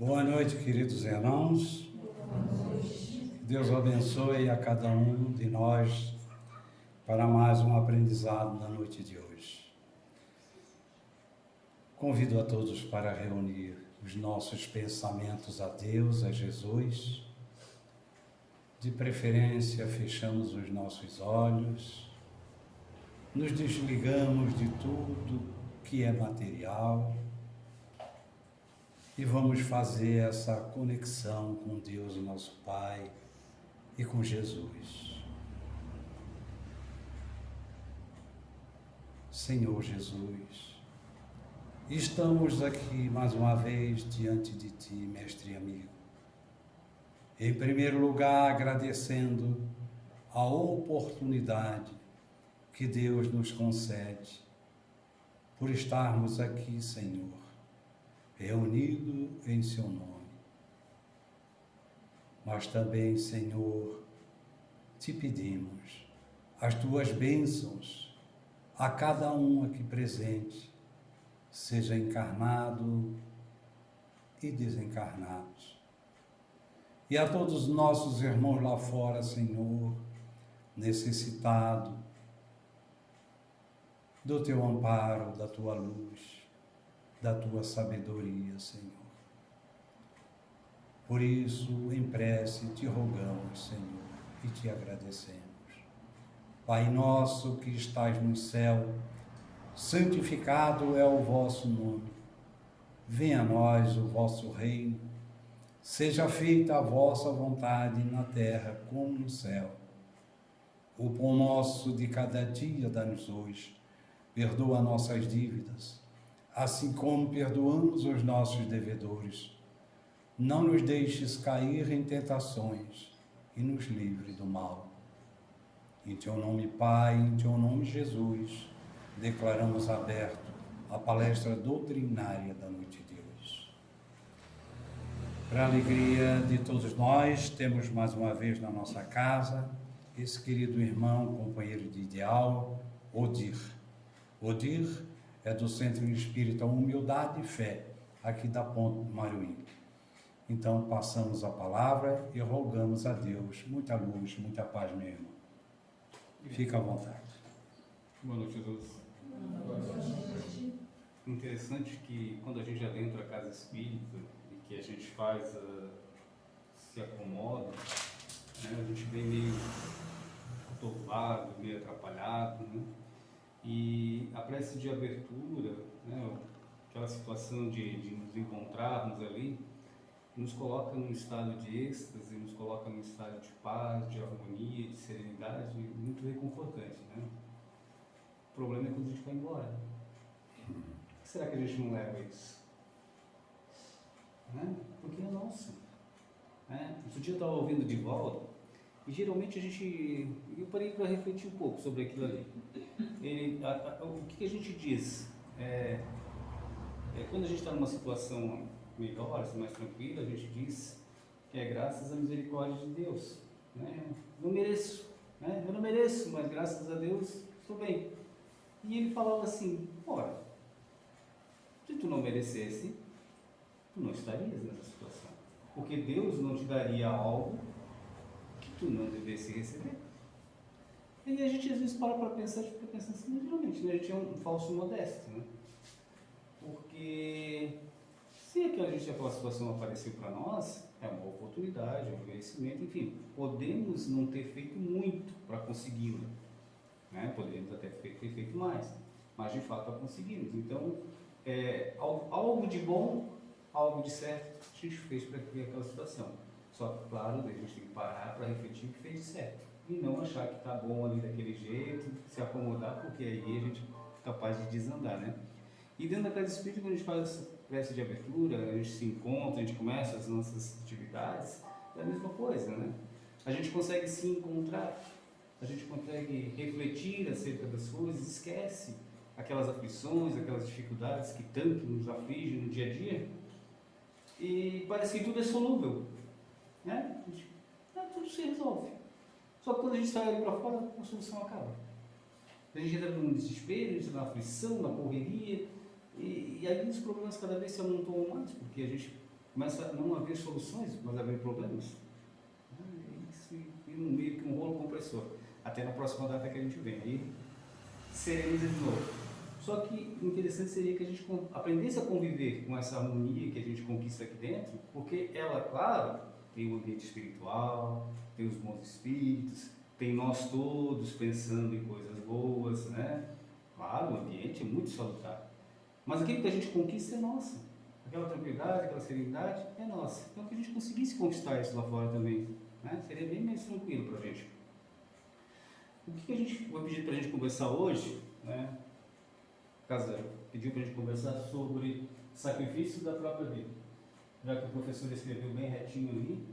Boa noite, queridos irmãos. Que Deus abençoe a cada um de nós para mais um aprendizado na noite de hoje. Convido a todos para reunir os nossos pensamentos a Deus, a Jesus. De preferência, fechamos os nossos olhos, nos desligamos de tudo que é material e vamos fazer essa conexão com Deus, nosso Pai, e com Jesus. Senhor Jesus, estamos aqui mais uma vez diante de Ti, mestre e amigo. Em primeiro lugar, agradecendo a oportunidade que Deus nos concede por estarmos aqui, Senhor, reunidos em Seu nome. Mas também, Senhor, te pedimos as Tuas bênçãos a cada um aqui presente, seja encarnado e desencarnado. E a todos os nossos irmãos lá fora, Senhor, necessitado do Teu amparo, da Tua luz, da Tua sabedoria, Senhor. Por isso, em prece, te rogamos, Senhor, e te agradecemos. Pai nosso que estás no céu, santificado é o vosso nome. Venha a nós o vosso reino. Seja feita a vossa vontade na terra como no céu. O pão nosso de cada dia dá-nos hoje. Perdoa nossas dívidas, assim como perdoamos os nossos devedores. Não nos deixes cair em tentações e nos livre do mal. Em Teu nome, Pai, em Teu nome, Jesus, declaramos aberto a palestra doutrinária da noite de hoje. Para a alegria de todos nós, temos mais uma vez na nossa casa esse querido irmão, companheiro de ideal, Odir. Odir é do Centro Espírita Humildade e Fé, aqui da Ponte do Maruim. Então, passamos a palavra e rogamos a Deus muita luz, muita paz, meu irmão. Fica à vontade. Boa noite a todos. Boa noite. Interessante que quando a gente adentra a casa espírita e que a gente faz, se acomoda, né, a gente vem meio atordoado, meio atrapalhado, né? E a prece de abertura, né, aquela situação de nos encontrarmos ali, nos coloca num estado de êxtase, nos coloca num estado de paz, de harmonia, de serenidade, muito reconfortante, né? O problema é quando a gente vai embora. Por que será que a gente não leva isso? Né? Porque é nosso. Né? Outro dia eu estava ouvindo de volta, e geralmente eu parei para refletir um pouco sobre aquilo ali. O que a gente diz? Quando a gente está numa situação melhor, mais tranquila, a gente diz que é graças à misericórdia de Deus. Né? Não mereço, né? Eu não mereço, mas graças a Deus estou bem. E ele falava assim: ora, se tu não merecesse, tu não estarias nessa situação, porque Deus não te daria algo que tu não devesse receber. E a gente às vezes para pensar, assim, mas realmente, né? A gente é um falso modesto, né? Porque se aquela situação apareceu para nós, é uma oportunidade, é um merecimento, enfim, podemos não ter feito muito para consegui-la, né? Poderíamos até ter feito mais, mas de fato a conseguimos. Então, algo de bom, algo de certo, a gente fez para criar aquela situação. Só que, claro, a gente tem que parar para refletir o que fez de certo e não achar que está bom ali daquele jeito, se acomodar, porque aí a gente é capaz de desandar, né? E dentro da casa espírita, quando a gente faz essa prece de abertura, a gente se encontra, a gente começa as nossas atividades, é a mesma coisa, né? A gente consegue se encontrar, a gente consegue refletir acerca das coisas, esquece aquelas aflições, aquelas dificuldades que tanto nos afligem no dia a dia, e parece que tudo é solúvel, né? Tudo se resolve. Só que quando a gente sai ali para fora, a solução acaba. A gente entra no desespero, a gente entra na aflição, na correria, e aí os problemas cada vez se amontoam mais, porque a gente começa a não haver soluções, mas a haver problemas. Isso vira meio que um rolo compressor. Até na próxima data que a gente vem. Aí sereniza de novo. Só que o interessante seria que a gente aprendesse a conviver com essa harmonia que a gente conquista aqui dentro, porque ela, claro, tem o ambiente espiritual, tem os bons espíritos, tem nós todos pensando em coisas boas, né? Claro, o ambiente é muito salutar. Mas aquilo que a gente conquista é nosso. Aquela tranquilidade, aquela serenidade é nossa. Então, que a gente conseguisse conquistar isso lá fora também, né? Seria bem mais tranquilo para a gente. O que a gente vai pedir para a gente conversar hoje, né? Casa pediu para a gente conversar sobre sacrifício da própria vida. Já que o professor escreveu bem retinho ali,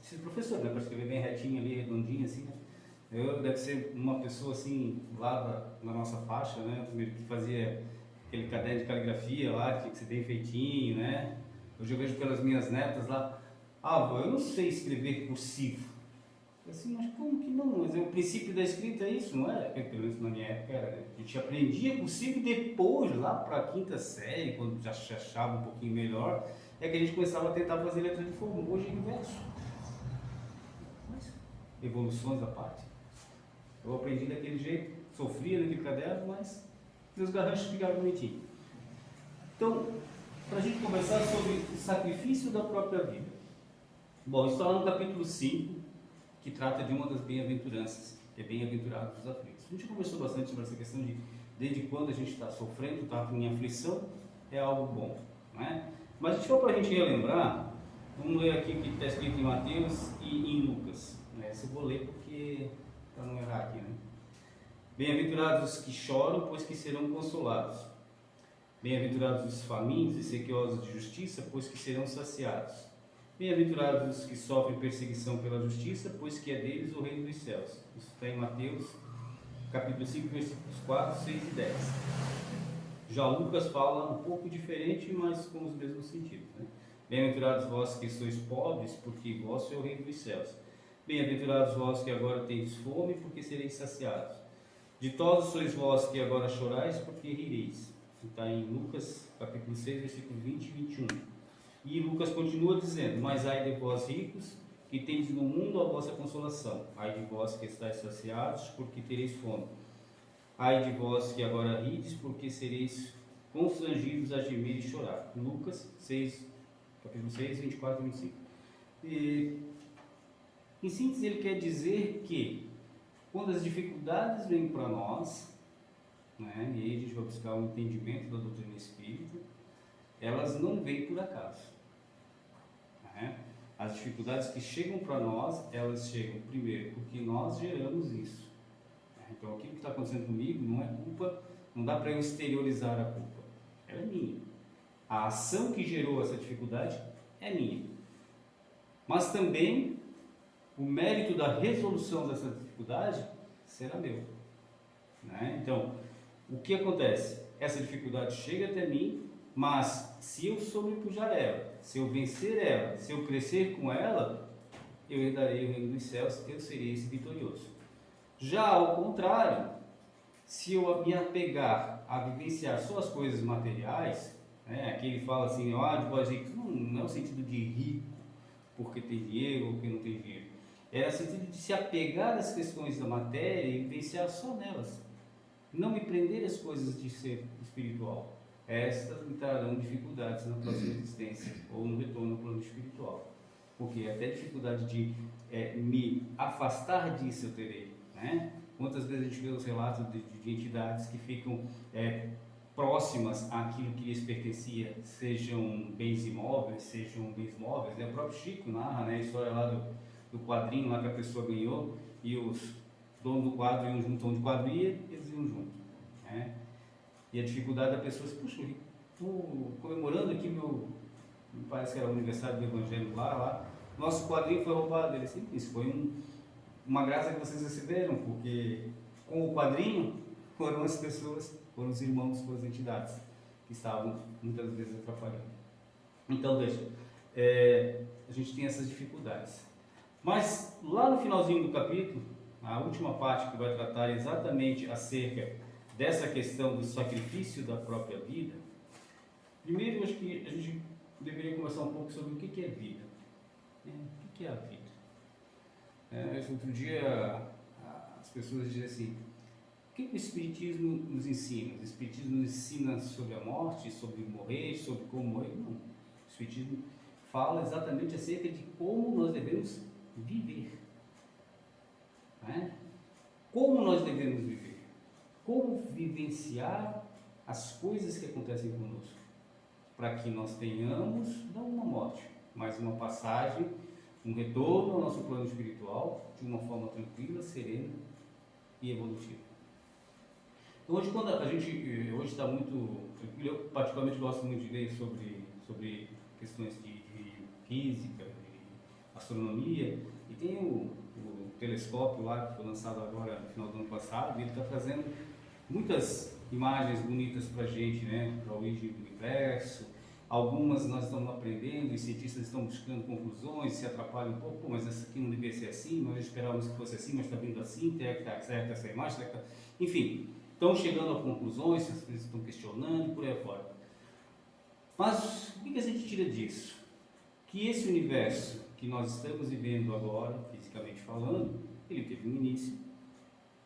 esse professor, né, para escrever bem retinho ali, redondinho assim, né? Eu deve ser uma pessoa assim, lá na nossa faixa, né, primeiro que fazia aquele caderno de caligrafia lá, que tinha que ser bem feitinho, né? Hoje eu vejo pelas minhas netas lá, avó, eu não sei escrever cursivo. Assim, mas como que não? Mas o princípio da escrita é isso, não é? Pelo menos na minha época era, né? A gente aprendia cursivo e depois, lá para a quinta série, quando já se achava um pouquinho melhor, é que a gente começava a tentar fazer letra de forma. Hoje é inverso. Mas, evoluções à parte. Eu aprendi daquele jeito, sofria naquele caderno, mas meus garranchos ficaram bonitinhos. Então, para a gente conversar sobre o sacrifício da própria vida. Bom, isso está lá no capítulo 5, que trata de uma das bem-aventuranças, que é bem-aventurados os aflitos. A gente conversou bastante sobre essa questão de desde quando a gente está sofrendo, está em aflição, é algo bom, né? Mas só para a gente relembrar, vamos ler aqui o que está escrito em Mateus e em Lucas, né? Esse eu vou ler porque, para não errar aqui, né? Bem-aventurados os que choram, pois que serão consolados. Bem-aventurados os famintos e sequiosos de justiça, pois que serão saciados. Bem-aventurados os que sofrem perseguição pela justiça, pois que é deles o reino dos céus. Isso está em Mateus, capítulo 5, versículos 4, 6 e 10. Já Lucas fala um pouco diferente, mas com os mesmos sentidos, né? Bem-aventurados vós que sois pobres, porque vosso é o reino dos céus. Bem-aventurados vós que agora tendes fome, porque sereis saciados. Ditosos sois vós que agora chorais, porque rireis. Isso está em Lucas, capítulo 6, versículos 20 e 21. E Lucas continua dizendo, mas ai de vós ricos, que tendes no mundo a vossa consolação. Ai de vós que estáis saciados, porque tereis fome. Ai de vós que agora rides, porque sereis constrangidos a gemer e chorar. Lucas 6, capítulo 6, 24 e 25. E, em síntese, ele quer dizer que, quando as dificuldades vêm para nós, né, e aí a gente vai buscar o entendimento da doutrina espírita, elas não vêm por acaso. Né? As dificuldades que chegam para nós, elas chegam primeiro porque nós geramos isso. Então aquilo que está acontecendo comigo não é culpa, não dá para eu exteriorizar a culpa, ela é minha. A ação que gerou essa dificuldade é minha. Mas também o mérito da resolução dessa dificuldade será meu. Né? Então, o que acontece? Essa dificuldade chega até mim, mas se eu sobrepujar ela, se eu vencer ela, se eu crescer com ela, eu herdarei o reino dos céus, eu serei esse vitorioso. Já ao contrário, se eu me apegar a vivenciar só as coisas materiais, né, aqui ele fala assim, de vós ricos, não é o sentido de rico, porque tem dinheiro ou porque não tem dinheiro. É o sentido de se apegar às questões da matéria e vivenciar só nelas. Não me prender às coisas de ser espiritual. Estas me trarão dificuldades na próxima existência ou no retorno ao plano espiritual. Porque até a dificuldade de me afastar disso eu terei. Né? Quantas vezes a gente vê os relatos de entidades que ficam próximas àquilo que lhes pertencia, sejam bens imóveis, sejam bens móveis. Né? O próprio Chico narra, né, a história lá do quadrinho lá que a pessoa ganhou e os donos do quadro iam junto onde o quadro ia, eles iam junto. Né? E a dificuldade da pessoa, puxa, estou comemorando aqui me parece que era o aniversário do Evangelho lá, nosso quadrinho foi roubado. Ele assim, isso foi uma graça que vocês receberam, porque com o quadrinho foram as pessoas, foram os irmãos, foram as entidades que estavam muitas vezes atrapalhando. Então, veja, a gente tem essas dificuldades. Mas lá no finalzinho do capítulo, a última parte que vai tratar exatamente acerca dessa questão do sacrifício da própria vida, primeiro eu acho que a gente deveria conversar um pouco sobre o que é vida. O que é a vida? Outro dia, as pessoas dizem assim, o que o Espiritismo nos ensina? O Espiritismo nos ensina sobre a morte, sobre morrer, sobre como morrer? Não. O Espiritismo fala exatamente acerca de como nós devemos viver. Como nós devemos viver? Como vivenciar as coisas que acontecem conosco, para que nós tenhamos, não uma morte, mas uma passagem, um retorno ao nosso plano espiritual de uma forma tranquila, serena e evolutiva. Então, hoje, quando a gente hoje está muito tranquilo, eu particularmente gosto muito de ler sobre questões de física, de astronomia, e tem o telescópio lá que foi lançado agora no final do ano passado, e ele está trazendo muitas imagens bonitas para a gente, para a origem do universo. Algumas nós estamos aprendendo, os cientistas estão buscando conclusões, se atrapalham um pouco, mas essa aqui não deveria ser assim, nós esperávamos que fosse assim, mas está vindo assim, será que está certa essa imagem? Será que tá... Enfim, estão chegando a conclusões, as pessoas estão questionando, por aí fora. Mas o que a gente tira disso? Que esse universo que nós estamos vivendo agora, fisicamente falando, ele teve um início,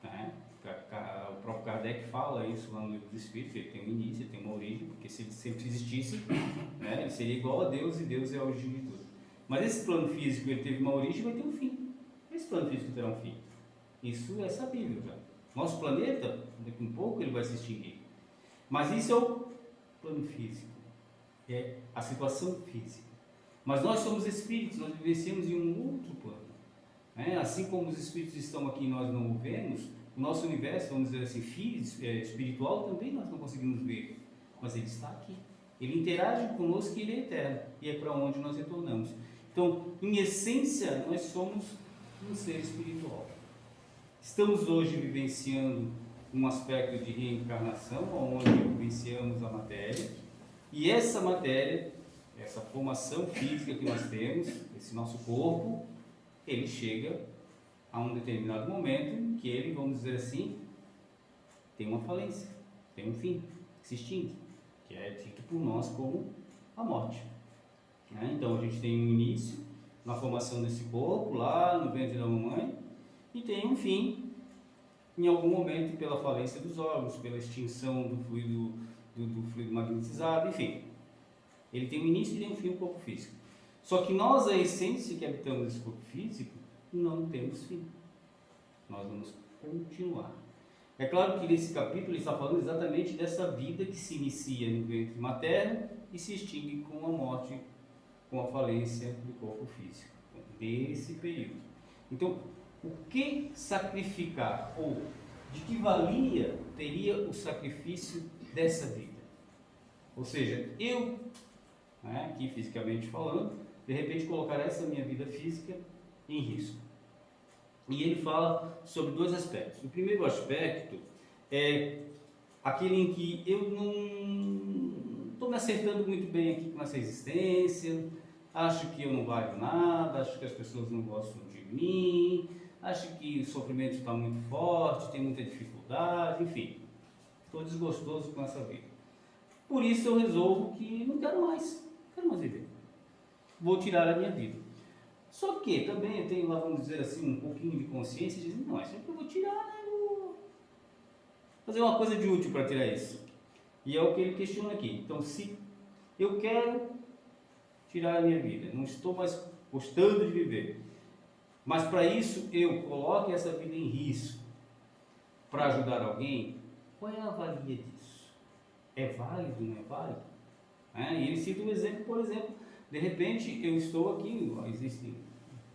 O próprio Kardec fala isso lá no Livro dos Espíritos, ele tem um início, ele tem uma origem, porque se ele sempre existisse, ele seria igual a Deus, e Deus é a origem de tudo. Mas esse plano físico, ele teve uma origem e vai ter um fim. Esse plano físico terá um fim. Isso é sabível já. Nosso planeta, daqui a um pouco, ele vai se extinguir. Mas isso é o plano físico, é a situação física. Mas nós somos espíritos, nós vivenciamos em um outro plano. Assim como os espíritos estão aqui e nós não o vemos, o nosso universo, vamos dizer assim, espiritual, também nós não conseguimos ver. Mas ele está aqui. Ele interage conosco e ele é eterno. E é para onde nós retornamos. Então, em essência, nós somos um ser espiritual. Estamos hoje vivenciando um aspecto de reencarnação, onde vivenciamos a matéria. E essa matéria, essa formação física que nós temos, esse nosso corpo, ele chega a um determinado momento em que ele, vamos dizer assim, tem uma falência, tem um fim, se extingue, que é dito por nós como a morte. Então a gente tem um início na formação desse corpo, lá no ventre da mamãe, e tem um fim em algum momento pela falência dos órgãos, pela extinção do fluido magnetizado, enfim. Ele tem um início e tem um fim no corpo físico. Só que nós, a essência que habitamos esse corpo físico, não temos fim. Nós vamos continuar. É claro que nesse capítulo ele está falando exatamente dessa vida que se inicia no ventre materno e se extingue com a morte, com a falência do corpo físico. Desse período. Então, o que sacrificar, ou de que valia teria o sacrifício dessa vida? Ou seja, eu, aqui fisicamente falando, de repente colocar essa minha vida física em risco. E ele fala sobre dois aspectos. O primeiro aspecto é aquele em que eu não estou me acertando muito bem aqui com essa existência, acho que eu não valho nada, acho que as pessoas não gostam de mim, acho que o sofrimento está muito forte, tem muita dificuldade, enfim, estou desgostoso com essa vida. Por isso eu resolvo que não quero mais viver. Vou tirar a minha vida. Só que também eu tenho lá, vamos dizer assim, um pouquinho de consciência, dizendo, não, isso é que eu vou tirar, vou fazer uma coisa de útil para tirar isso. E é o que ele questiona aqui. Então, se eu quero tirar a minha vida, não estou mais gostando de viver, mas para isso eu coloque essa vida em risco para ajudar alguém, qual é a valia disso? É válido, não é válido? E ele cita um exemplo, por exemplo, de repente eu estou aqui, existem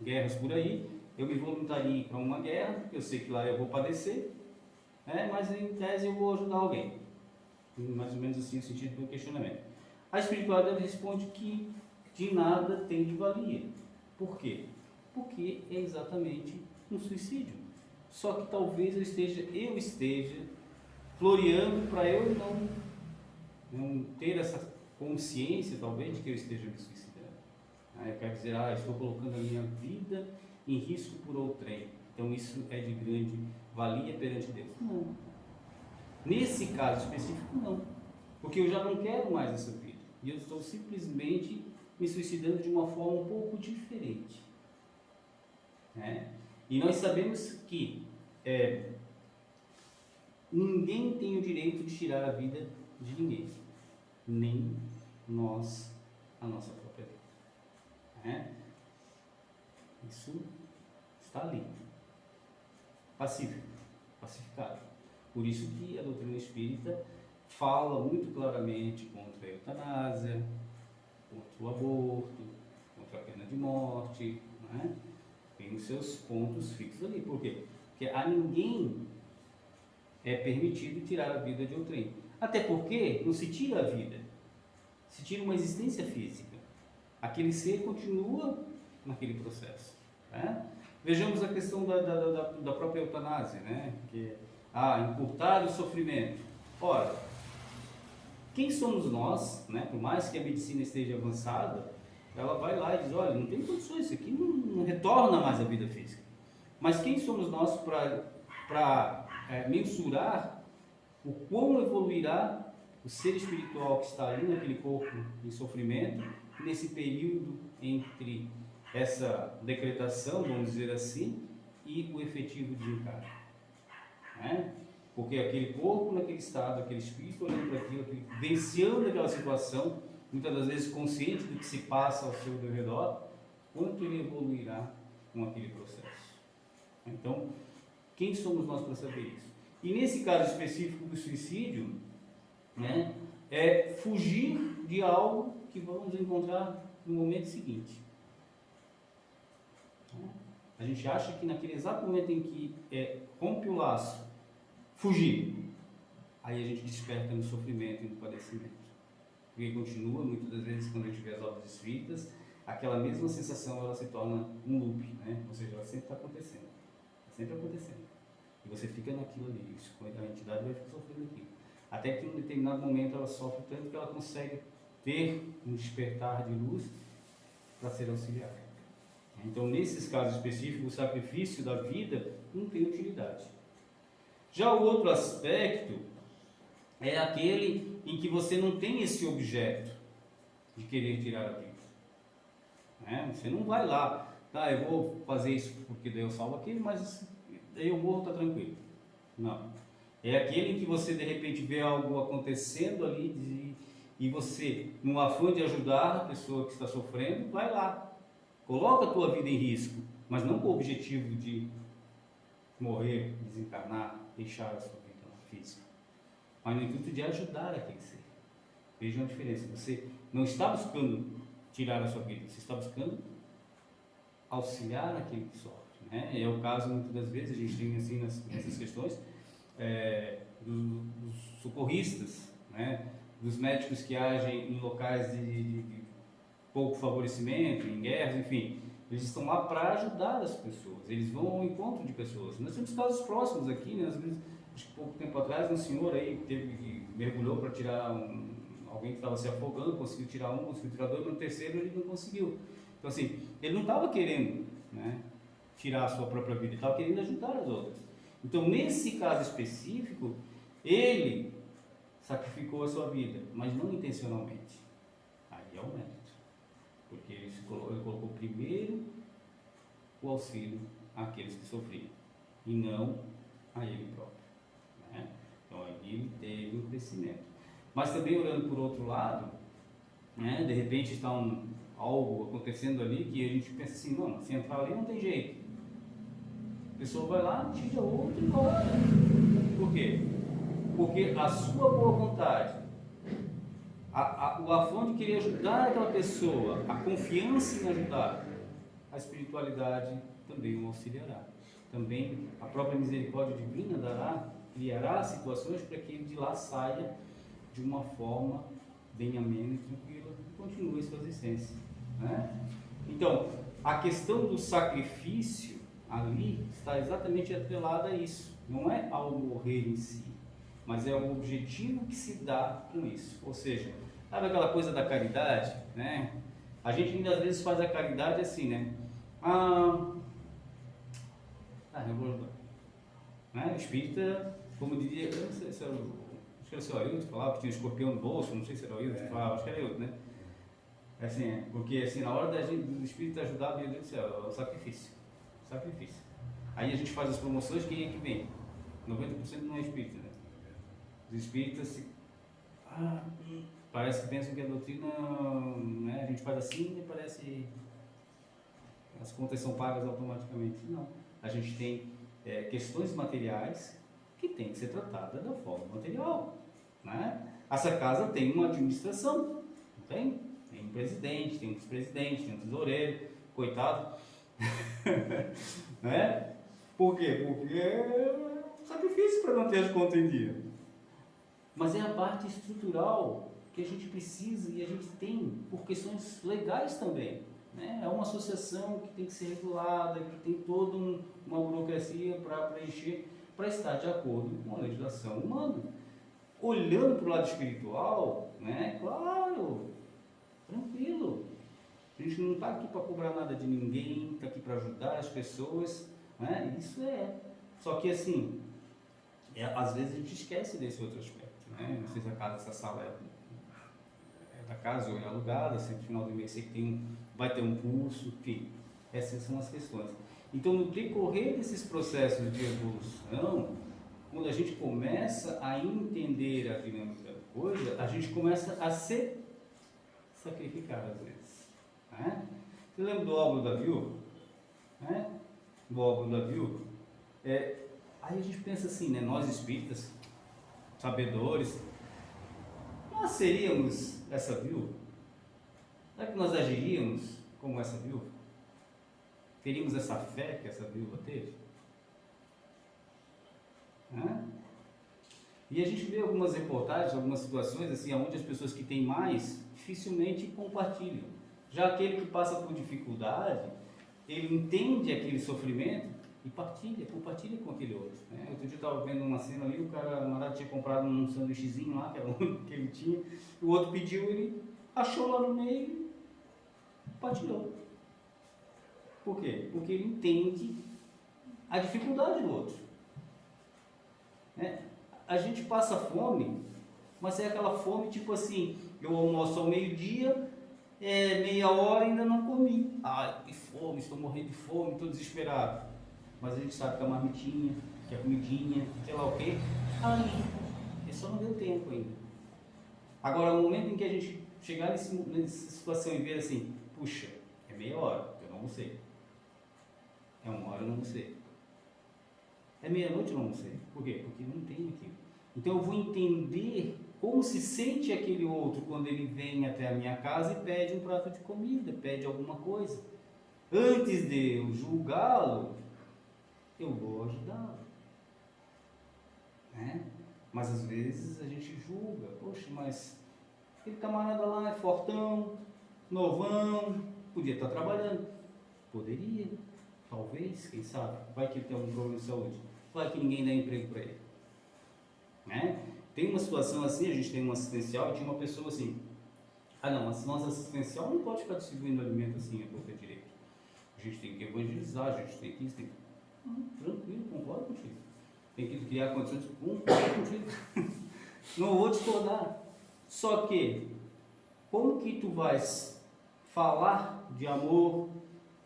guerras por aí, eu me voluntario para uma guerra, eu sei que lá eu vou padecer, mas em tese eu vou ajudar alguém. Mais ou menos assim o sentido do questionamento. A espiritualidade responde que de nada tem de valia. Por quê? Porque é exatamente um suicídio. Só que talvez eu esteja floreando para eu não ter essa consciência, talvez, de que eu esteja me suicidando. Eu quero dizer, estou colocando a minha vida em risco por outrem. Então isso é de grande valia perante Deus. Não. Nesse caso específico, não. Porque eu já não quero mais essa vida. E eu estou simplesmente me suicidando de uma forma um pouco diferente. Né? E nós sabemos que ninguém tem o direito de tirar a vida de ninguém, nem nós a nossa própria vida. Né? Isso está ali, pacífico, pacificado. Por isso que a doutrina espírita fala muito claramente contra a eutanásia, contra o aborto, contra a pena de morte, né? Tem os seus pontos fixos ali. Por quê? Porque a ninguém é permitido tirar a vida de outrem. Até porque não se tira a vida, se tira uma existência física. Aquele ser continua naquele processo. Né? Vejamos a questão da própria eutanásia, né? Que encurtar o sofrimento. Ora, quem somos nós, né? Por mais que a medicina esteja avançada, ela vai lá e diz, olha, não tem condições, isso aqui não retorna mais à vida física. Mas quem somos nós para mensurar o quão evoluirá o ser espiritual que está ali naquele corpo em sofrimento, nesse período entre essa decretação, vamos dizer assim, e o efetivo desencarne. Né? Porque aquele corpo naquele estado, aquele espírito olhando para aquilo, vencendo aquela situação, muitas das vezes consciente do que se passa ao seu redor, quanto ele evoluirá com aquele processo. Então, quem somos nós para saber isso? E nesse caso específico do suicídio, né, é fugir de algo que vamos encontrar no momento seguinte. A gente acha que naquele exato momento em que rompe o laço, fugir, aí a gente desperta no sofrimento e no padecimento. Porque continua, muitas das vezes, quando a gente vê as obras espíritas, aquela mesma sensação ela se torna um loop, né? Ou seja, ela sempre está acontecendo. Está sempre acontecendo. E você fica naquilo ali, a entidade vai ficar sofrendo aquilo. Até que em um determinado momento ela sofre tanto que ela consegue ter um despertar de luz para ser auxiliada. Então, nesses casos específicos, o sacrifício da vida não tem utilidade. Já o outro aspecto é aquele em que você não tem esse objeto de querer tirar a vida. Né? Você não vai lá, eu vou fazer isso porque daí eu salvo aquele, mas daí eu morro, está tranquilo. Não. É aquele em que você de repente vê algo acontecendo ali e você, no afã de ajudar a pessoa que está sofrendo, vai lá. Coloca a tua vida em risco, mas não com o objetivo de morrer, desencarnar, deixar a sua vida física, mas no intuito de ajudar aquele ser. Vejam a diferença. Você não está buscando tirar a sua vida, você está buscando auxiliar aquele que sofre. Né? É o caso, muitas das vezes, a gente tem assim nessas questões dos socorristas, né? Dos médicos que agem em locais de pouco favorecimento, em guerras, enfim. Eles estão lá para ajudar as pessoas, eles vão ao encontro de pessoas. Nós temos casos próximos aqui, né? Às vezes, acho que pouco tempo atrás, um senhor aí mergulhou para tirar alguém que estava se afogando, conseguiu tirar um, conseguiu tirar dois, mas no terceiro ele não conseguiu. Então, assim, ele não estava querendo, né, tirar a sua própria vida, ele estava querendo ajudar as outras. Então, nesse caso específico, ele sacrificou a sua vida, mas não intencionalmente. Aí é o mérito. Porque ele colocou primeiro o auxílio àqueles que sofriam, e não a ele próprio. Né? Então, ele teve um crescimento. Mas também, olhando por outro lado, né, de repente está algo acontecendo ali que a gente pensa assim, não, se entrar ali não tem jeito. A pessoa vai lá, tira outro e volta. Por quê? Porque a sua boa vontade, o afã de querer ajudar aquela pessoa, a confiança em ajudar, a espiritualidade também o auxiliará. Também a própria misericórdia divina criará situações para que ele de lá saia de uma forma bem amena e tranquila e continue sua existência. Né? Então, a questão do sacrifício ali está exatamente atrelada a isso. Não é ao morrer em si, mas é o objetivo que se dá com isso. Ou seja, sabe aquela coisa da caridade, né? A gente ainda às vezes faz a caridade assim, né? Eu vou ajudar. Né? O espírita, como diria, eu não sei se era acho que era o seu Ailton que falava que tinha um escorpião no bolso, não sei se era o Ailton que falava, acho que era Ailton, né? Assim, porque assim, na hora do espírito ajudar, meu Deus do céu, é o sacrifício. Sacrifício. Aí a gente faz as promoções, quem é que vem? 90% não é espírita, né? Os espíritas parece que pensam que a doutrina, né, a gente faz assim e parece as contas são pagas automaticamente. Não. A gente tem questões materiais que tem que ser tratada da forma material, né? Essa casa tem uma administração, não tem? Tem um presidente, tem um vice-presidente, tem um tesoureiro, coitado. Né? Por quê? Porque é sacrifício para manter as contas em dia. Mas é a parte estrutural que a gente precisa e a gente tem por questões legais também. Né? É uma associação que tem que ser regulada, que tem toda uma burocracia para preencher, para estar de acordo com a legislação humana. Olhando para o lado espiritual, né? Claro, tranquilo. A gente não está aqui para cobrar nada de ninguém, está aqui para ajudar as pessoas, né? Isso é. Só que assim, às vezes a gente esquece desse outro aspecto, né? Não sei se a casa, essa sala é da casa ou é alugada, se no final do mês você vai ter um curso, enfim. Essas são as questões. Então, no decorrer desses processos de evolução, quando a gente começa a entender a dinâmica da coisa, a gente começa a se sacrificar às vezes. Né? Você lembra do óbolo da viúva? Né? Do óbolo da viúva? Aí a gente pensa assim, né? Nós espíritas, sabedores, nós seríamos essa viúva? Será que nós agiríamos como essa viúva? Teríamos essa fé que essa viúva teve? Né? E a gente vê algumas reportagens, algumas situações assim, onde as pessoas que têm mais dificilmente compartilham. Já aquele que passa por dificuldade, ele entende aquele sofrimento e compartilha com aquele outro. Né? Outro dia eu estava vendo uma cena ali, o camarada tinha comprado um sanduíchezinho lá, que era o único que ele tinha, o outro pediu, ele achou lá no meio e compartilhou. Por quê? Porque ele entende a dificuldade do outro. A gente passa fome, mas é aquela fome tipo assim, eu almoço ao meio-dia, meia hora ainda não comi. Ai, que fome, estou morrendo de fome, estou desesperado. Mas a gente sabe que a marmitinha, que a comidinha, sei lá o quê, ali, só não deu tempo ainda. Agora, no momento em que a gente chegar nessa situação e ver assim, puxa, é meia hora, eu não almocei. É uma hora, eu não almocei. É meia-noite, eu não almocei. Por quê? Porque não tem aquilo. Então eu vou entender como se sente aquele outro quando ele vem até a minha casa e pede um prato de comida, pede alguma coisa. Antes de eu julgá-lo, eu vou ajudá-lo. Né? Mas às vezes a gente julga, poxa, mas aquele camarada lá é fortão, novão, podia estar trabalhando. Poderia, talvez, quem sabe, vai que ele tem algum problema de saúde, vai que ninguém dá emprego para ele. Né? Tem uma situação assim, a gente tem um assistencial e tinha uma pessoa assim, mas nossa assistencial não pode ficar distribuindo alimento assim, a torta direito. A gente tem que evangelizar, a gente tem que isso, tem que... Tranquilo, concordo contigo. Tem que criar condições, concordo contigo. Não vou discordar. Só que, como que tu vais falar de amor,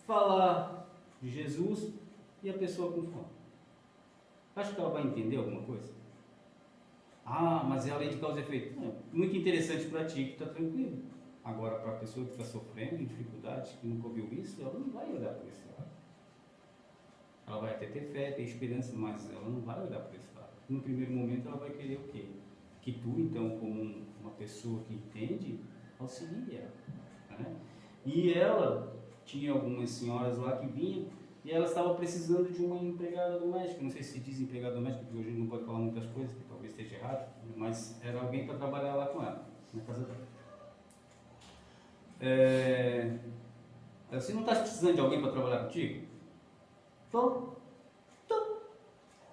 falar de Jesus e a pessoa com fome? Acho que ela vai entender alguma coisa? Mas é a lei de causa e efeito. Muito interessante para ti que está tranquilo. Agora, para a pessoa que está sofrendo em dificuldades, que nunca ouviu isso, ela não vai olhar para esse lado. Ela vai até ter fé, ter esperança, mas ela não vai olhar para esse lado. No primeiro momento, ela vai querer o quê? Que tu, então, como uma pessoa que entende, auxilie ela. Né? E ela, tinha algumas senhoras lá que vinham, e ela estava precisando de uma empregada doméstica. Não sei se diz empregada doméstica, porque hoje não pode falar muitas coisas, que talvez esteja errado, mas era alguém para trabalhar lá com ela, na casa dela. Você não está precisando de alguém para trabalhar contigo? Então,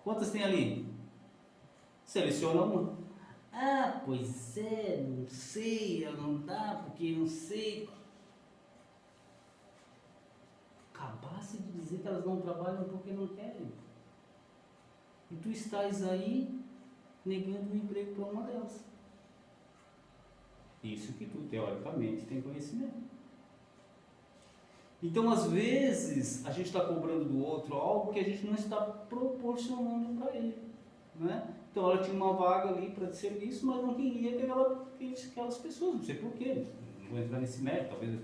quantas tem ali? Seleciona uma. Pois é, não sei, não dá, porque não sei. Acabasse de dizer que elas não trabalham porque não querem. E tu estás aí negando um emprego para uma delas. Isso que tu, teoricamente, tem conhecimento. Então, às vezes, a gente está cobrando do outro algo que a gente não está proporcionando para ele, né? Então, ela tinha uma vaga ali para serviço, mas não queria que aquelas pessoas, não sei porquê, não vou entrar nesse mérito, talvez.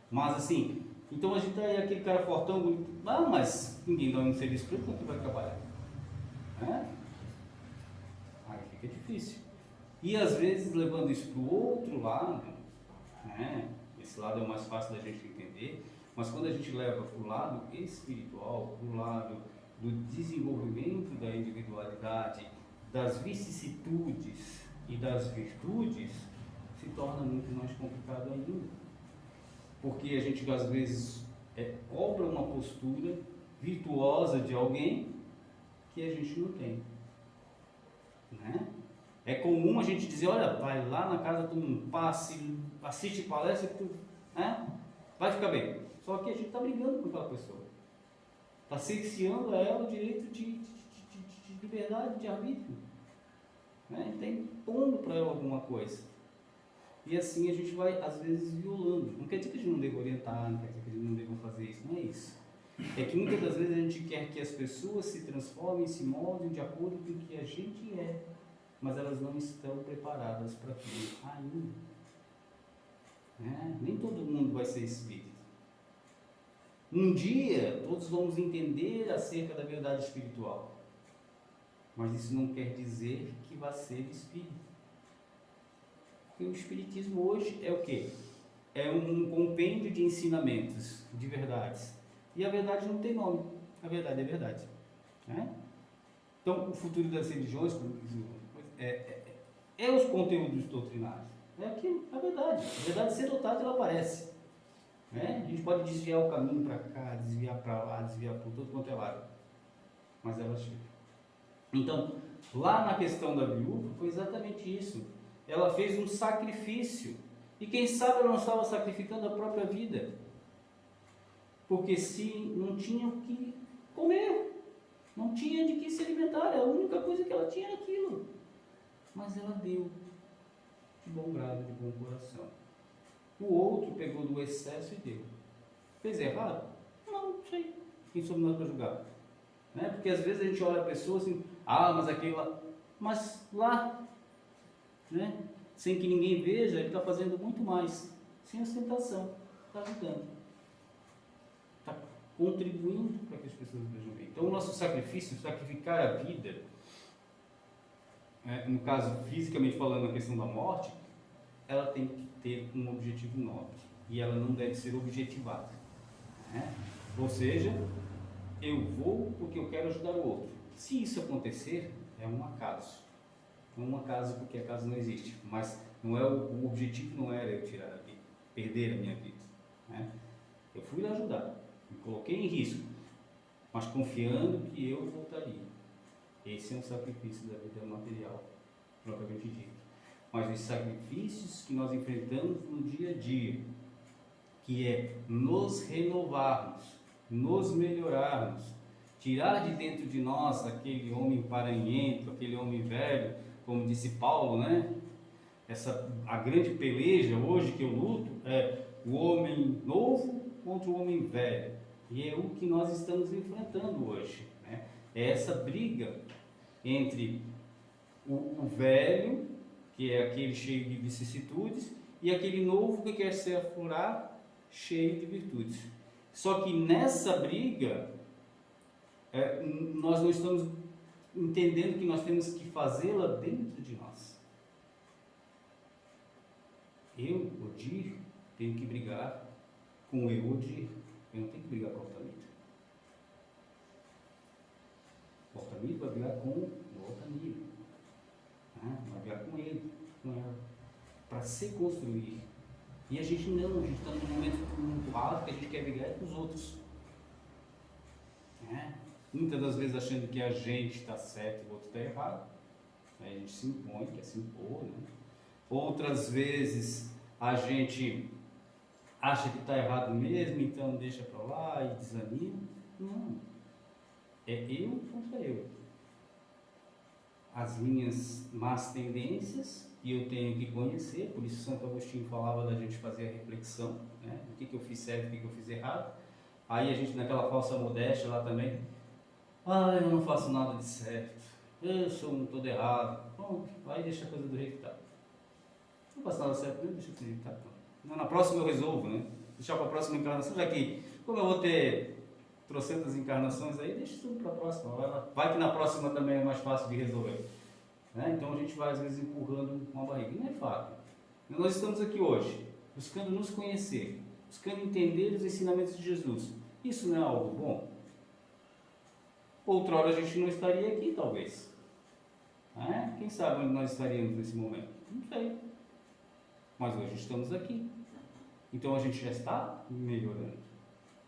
Mas, assim, então a gente tá aí, aquele cara fortão, bonito, mas ninguém dá um serviço para ele, como que vai trabalhar? Né? Aí fica difícil. E, às vezes, levando isso para o outro lado, né? Esse lado é o mais fácil da gente entender, mas quando a gente leva para o lado espiritual, para o lado do desenvolvimento da individualidade, das vicissitudes e das virtudes, se torna muito mais complicado ainda. Porque a gente às vezes cobra uma postura virtuosa de alguém que a gente não tem. Né? É comum a gente dizer, olha, vai lá na casa do um passe, assiste palestra, né? Vai ficar bem. Só que a gente está brigando com aquela pessoa. Está cerceando a ela o direito de liberdade, de arbítrio. Né? Está impondo para ela alguma coisa. E assim a gente vai, às vezes, violando. Não quer dizer que a gente não deva orientar, não quer dizer que a gente não deva fazer isso. Não é isso. É que muitas das vezes a gente quer que as pessoas se transformem, se moldem de acordo com o que a gente é. Mas elas não estão preparadas para aquilo ainda. Nem todo mundo vai ser espírita. Um dia todos vamos entender acerca da verdade espiritual, mas isso não quer dizer que vai ser espírita. Porque o espiritismo hoje é o quê? É um compêndio de ensinamentos, de verdades. E a verdade não tem nome. A verdade é verdade. Né? Então, o futuro das religiões é os conteúdos doutrinários. É aquilo, a verdade. A verdade cedo ou tarde ela aparece. A gente pode desviar o caminho para cá, desviar para lá, desviar por todo quanto é lado. Mas ela chega. Então, lá na questão da viúva, foi exatamente isso. Ela fez um sacrifício. E quem sabe ela não estava sacrificando a própria vida. Porque se não tinha o que comer, não tinha de que se alimentar, a única coisa que ela tinha era aquilo. Mas ela deu de bom grado, de bom coração. O outro pegou do excesso e deu. Fez errado? Não sei. Quem somos nós para julgar? Porque às vezes a gente olha a pessoa assim, mas aquele lá. Mas lá, sem que ninguém veja, ele está fazendo muito mais. Sem ostentação. Está ajudando. Está contribuindo para que as pessoas vejam bem. Então o nosso sacrifício, sacrificar a vida, no caso, fisicamente falando, a questão da morte, ela tem que ter um objetivo nobre. E ela não deve ser objetivada. Ou seja, eu vou porque eu quero ajudar o outro. Se isso acontecer, é um acaso. É um acaso porque acaso não existe. Mas não é o objetivo não era eu tirar a vida, perder a minha vida. Eu fui lá ajudar, me coloquei em risco, mas confiando que eu voltaria. Esse é um sacrifício da vida material, propriamente dito. Mas os sacrifícios que nós enfrentamos no dia a dia, que é nos renovarmos, nos melhorarmos, tirar de dentro de nós aquele homem paranhento, aquele homem velho, como disse Paulo, a grande peleja hoje que eu luto é o homem novo contra o homem velho. E é o que nós estamos enfrentando hoje. É essa briga entre o velho, que é aquele cheio de vicissitudes, e aquele novo que quer se aflorar, cheio de virtudes. Só que nessa briga, nós não estamos entendendo que nós temos que fazê-la dentro de nós. Eu, Odir, tenho que brigar com o eu, Odir. Eu não tenho que brigar com o Altamiro. O Altamiro vai brigar com o Altamiro. Vai brigar com ele, com ela, para se construir. E a gente não, a gente está num momento muito raro que a gente quer brigar com os outros. Muitas das vezes achando que a gente está certo e o outro está errado. A gente se impõe, quer se impor. Outras vezes a gente acha que está errado mesmo, então deixa para lá e desanima. Não. É eu contra eu. As minhas más tendências, e eu tenho que conhecer, por isso Santo Agostinho falava da gente fazer a reflexão, o que eu fiz certo, o que eu fiz errado, Aí a gente naquela falsa modéstia lá também, ah, eu não faço nada de certo, eu sou um todo errado, pronto, aí deixa a coisa do jeito que tá. Não faço nada certo, deixa do jeito que tá, pronto. Na próxima eu resolvo, né? Deixar para a próxima encarnação, já que, como eu vou ter trocentas encarnações aí, deixa tudo para a próxima, vai que na próxima também é mais fácil de resolver. Né? Então a gente vai às vezes empurrando uma barriga, e não é fácil. Nós estamos aqui hoje, buscando nos conhecer, buscando entender os ensinamentos de Jesus. Isso não é algo bom? Outrora a gente não estaria aqui, talvez. Né? Quem sabe onde nós estaríamos nesse momento? Não sei. Mas hoje estamos aqui. Então a gente já está melhorando.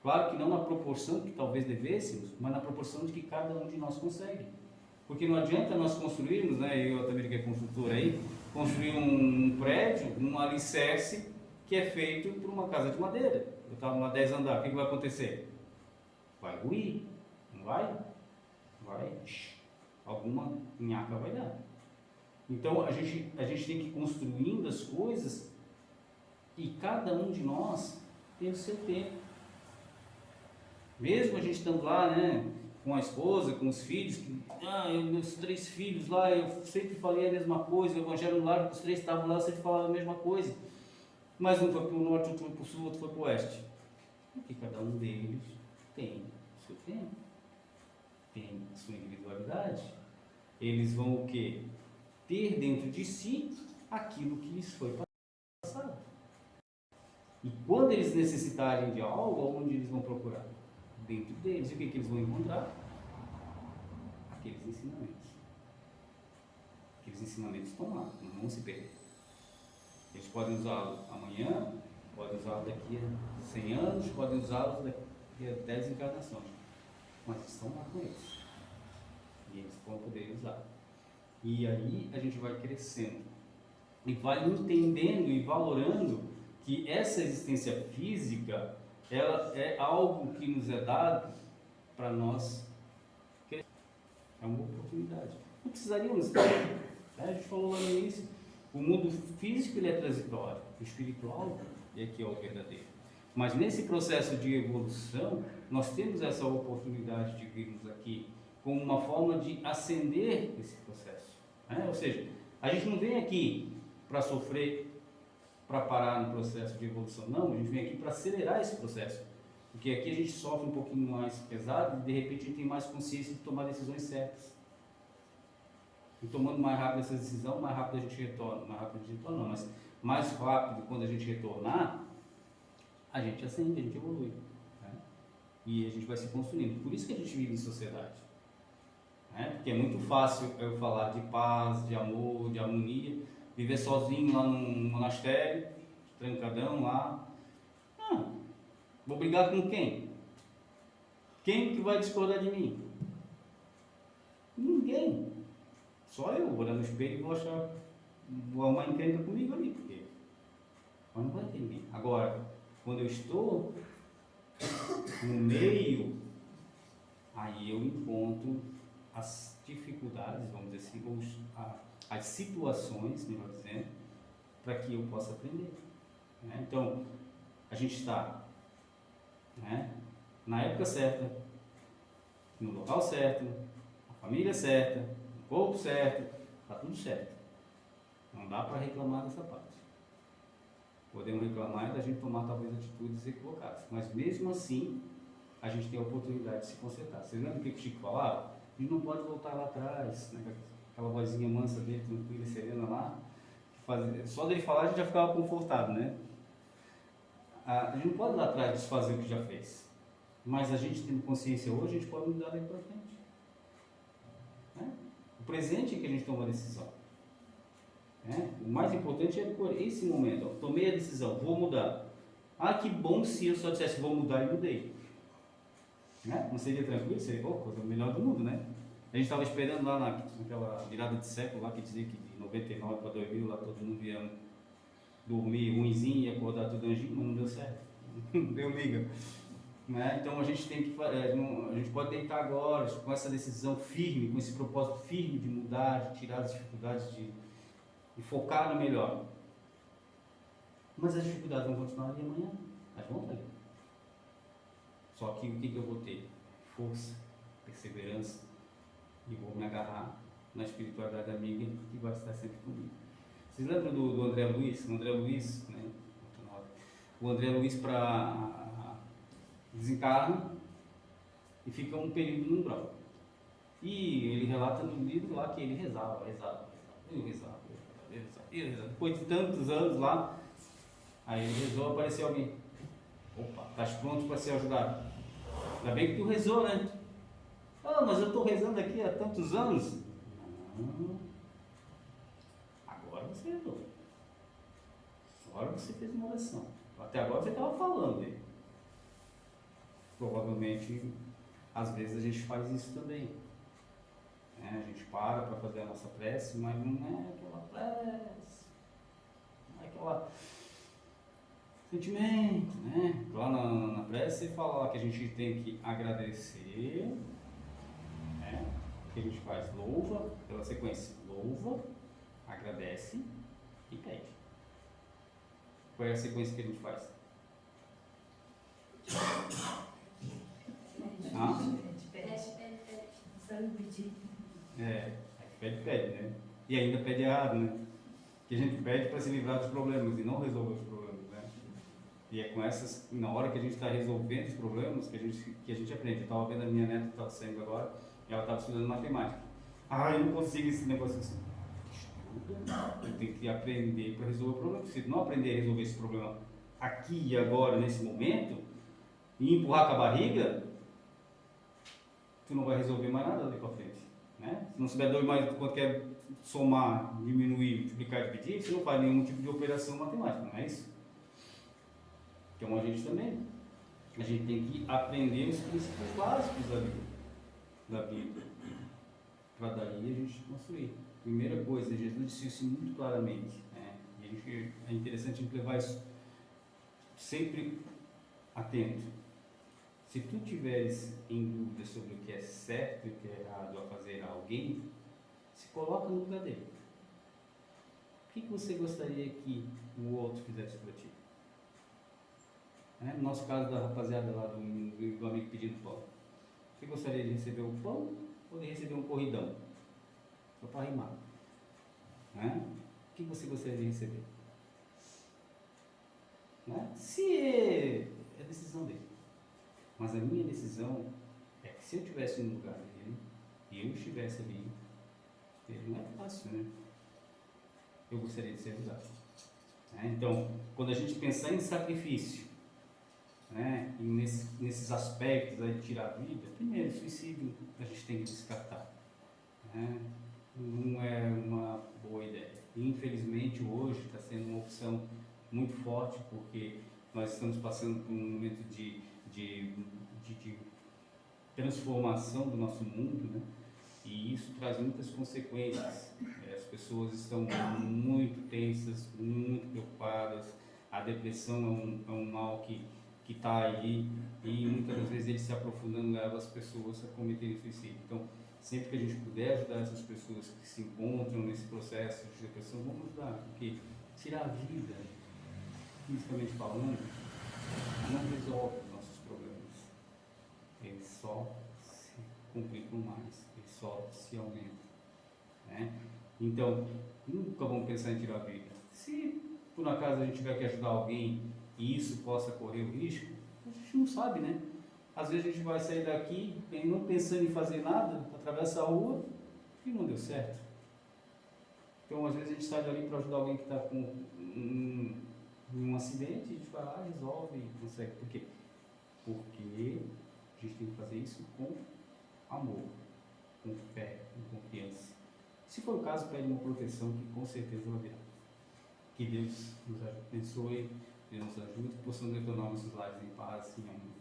Claro que não na proporção que talvez devêssemos, mas na proporção de que cada um de nós consegue. Porque não adianta nós construirmos, né, eu também que é consultor aí, construir um prédio, um alicerce que é feito por uma casa de madeira. Eu estava numa 10 andar, o que vai acontecer? Vai ruir, não vai? Vai, alguma nhaca vai dar. Então a gente tem que ir construindo as coisas e cada um de nós tem o seu tempo. Mesmo a gente estando lá, né, com a esposa, com os filhos, meus 3 filhos lá, eu sempre falei a mesma coisa, o evangelho no lar, os 3 estavam lá, eu sempre falava a mesma coisa. Mas um foi para o norte, outro foi para o sul, outro foi para o oeste. Porque cada um deles tem o seu tempo, tem a sua individualidade. Eles vão o quê? Ter dentro de si aquilo que lhes foi passado. E quando eles necessitarem de algo, onde eles vão procurar? Dentro deles. E o que eles vão encontrar? Aqueles ensinamentos. Aqueles ensinamentos estão lá, não vão se perder. Eles podem usá-lo amanhã, podem usá-lo daqui a 100 anos, podem usá-lo daqui a 10 encarnações. Mas estão lá com eles. E eles vão poder usar. E aí a gente vai crescendo. E vai entendendo e valorando que essa existência física, ela é algo que nos é dado para nós crescer. É uma oportunidade. Não precisaríamos estar. A gente falou lá no início, o mundo físico ele é transitório, o espiritual é que é o verdadeiro. Mas nesse processo de evolução, nós temos essa oportunidade de virmos aqui como uma forma de ascender esse processo. Né? Ou seja, a gente não vem aqui para sofrer, para parar no processo de evolução. Não, a gente vem aqui para acelerar esse processo. Porque aqui a gente sofre um pouquinho mais pesado e de repente a gente tem mais consciência de tomar decisões certas. E tomando mais rápido essa decisão, mais rápido a gente retorna. Mais rápido a gente retorna, não, mas mais rápido quando a gente retornar, a gente ascende, a gente evolui. Né? E a gente vai se construindo. Por isso que a gente vive em sociedade. Né? Porque é muito fácil eu falar de paz, de amor, de harmonia, viver sozinho lá num monastério, trancadão lá. Vou brigar com quem? Quem que vai discordar de mim? Ninguém. Só eu vou olhar no espelho e vou arrumar encrenca comigo ali, porque mas não vai ter ninguém. Agora, quando eu estou no meio, aí eu encontro as dificuldades, vamos dizer assim, ou as situações, melhor dizendo, para que eu possa aprender. Né? Então, a gente está, né, na época certa, no local certo, na família certa, no corpo certo, está tudo certo. Não dá para reclamar dessa parte. Podemos reclamar da gente tomar talvez atitudes equivocadas, mas mesmo assim a gente tem a oportunidade de se consertar. Vocês lembram o que o Chico falava? A gente não pode voltar lá atrás, né? Aquela vozinha mansa dele, tranquila e serena lá, só dele falar a gente já ficava confortado, né? A gente não pode ir lá atrás desfazer o que já fez, mas a gente tendo consciência hoje, a gente pode mudar daqui para frente. Né? O presente é que a gente toma a decisão. O mais importante é esse momento. Ó, tomei a decisão, vou mudar. Ah, que bom se eu só dissesse vou mudar e mudei. Né? Não seria tranquilo? Seria coisa melhor do mundo, né? A gente estava esperando lá naquela virada de século lá que dizia que de 99 para 2000 lá todo mundo ia dormir ruimzinho e acordar tudo anjinho, mas não deu certo. Não deu liga. Né? Então a gente tem que a gente pode deitar agora com essa decisão firme, com esse propósito firme de mudar, de tirar as dificuldades, de focar no melhor. Mas as dificuldades vão continuar ali amanhã. Elas vão estar ali. Só que o que eu vou ter? Força, perseverança, e vou me agarrar na espiritualidade amiga que vai estar sempre comigo. Vocês lembram do André Luiz? O André Luiz, né? O André Luiz desencarna e fica um período no umbral. E ele relata no livro lá que ele rezava. Depois de tantos anos lá, aí ele rezou, apareceu alguém. Opa, estás pronto para ser ajudado? Ainda bem que tu rezou, né? Ah, mas eu estou rezando aqui há tantos anos. Não. Agora você rezou. Agora você fez uma oração. Até agora você estava falando dele. Provavelmente, às vezes a gente faz isso também. A gente para fazer a nossa prece, mas não é aquela prece, não é aquela sentimento, né? Lá na prece fala que a gente tem que agradecer, né? O que a gente faz? Louva, pela sequência, louva, agradece e pede. Qual é a sequência que a gente faz? Pede, né? E ainda pede errado, né? Que a gente pede para se livrar dos problemas e não resolver os problemas, né? E é com essas, na hora que a gente está resolvendo os problemas, que a gente aprende. Eu estava vendo a minha neta que estava saindo agora, e ela estava estudando matemática. Eu não consigo esse negócio assim. Estuda, eu tenho que aprender para resolver o problema. Se não aprender a resolver esse problema aqui e agora, nesse momento, e empurrar com a barriga, tu não vai resolver mais nada daqui para frente. Né? Se não souber dois mais quanto quer somar, diminuir, multiplicar e dividir, você não faz nenhum tipo de operação matemática, não é isso? Então a gente também. A gente tem que aprender os princípios básicos da vida. Para daí a gente construir. Primeira coisa, Jesus disse isso muito claramente. Né? E é interessante a gente levar isso sempre atento. Se tu tiveres em dúvida sobre o que é certo e o que é errado a fazer a alguém, se coloca no lugar dele. O que você gostaria que o outro fizesse para ti? No nosso caso da rapaziada lá do amigo pedindo pão. Você gostaria de receber o pão ou de receber um corridão? Só para rimar. O que você gostaria de receber? Se é decisão dele. Mas a minha decisão é que se eu estivesse no lugar dele, e eu estivesse ali, não é fácil, né? Eu gostaria de ser ajudado. Então, quando a gente pensar em sacrifício, e nesses aspectos aí de tirar a vida, primeiro, suicídio a gente tem que descartar. Não é uma boa ideia. E, infelizmente, hoje está sendo uma opção muito forte, porque nós estamos passando por um momento de transformação do nosso mundo, né? E isso traz muitas consequências. As pessoas estão muito tensas, muito preocupadas. A depressão é um mal que está aí, e muitas das vezes ele se aprofundando leva as pessoas a cometerem suicídio. Então, sempre que a gente puder ajudar essas pessoas que se encontram nesse processo de depressão, vamos ajudar, porque tirar a vida, fisicamente falando, não resolve os nossos problemas. Eles só se complicam mais, eles só se aumentam. Então, nunca vamos pensar em tirar a vida. Se por acaso a gente tiver que ajudar alguém e isso possa correr o risco, a gente não sabe, né? Às vezes a gente vai sair daqui não pensando em fazer nada, atravessa a rua e não deu certo. Então, às vezes a gente sai dali para ajudar alguém que está com um acidente, a gente vai lá, resolve e consegue. Por quê? Porque a gente tem que fazer isso com amor, com fé, com confiança. Se for o caso, pede uma proteção que com certeza ela virá. Que Deus nos abençoe, Deus nos ajude, que possamos retornar nossos lares em paz e em amor.